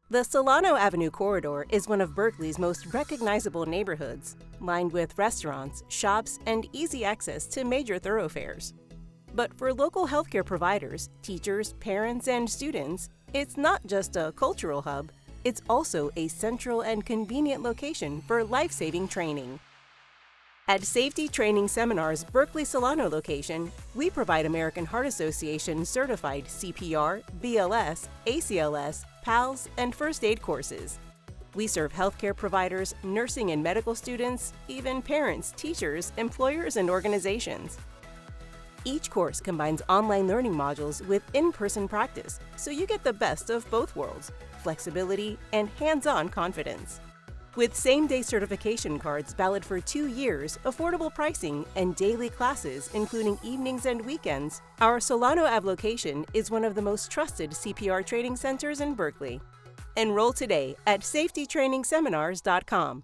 The Solano Avenue corridor is one of Berkeley's most recognizable neighborhoods, lined with restaurants, shops, and easy access to major thoroughfares. But for local healthcare providers, teachers, parents, and students, it's not just a cultural hub, it's also a central and convenient location for life-saving training. At Safety Training Seminar's Berkeley Solano location, we provide American Heart Association certified CPR, BLS, ACLS, PALS, and first aid courses. We serve healthcare providers, nursing and medical students, even parents, teachers, employers, and organizations. Each course combines online learning modules with in-person practice, so you get the best of both worlds, flexibility and hands-on confidence. With same-day certification cards valid for 2 years, affordable pricing, and daily classes including evenings and weekends, our Solano Ave location is one of the most trusted CPR training centers in Berkeley. Enroll today at safetytrainingseminars.com.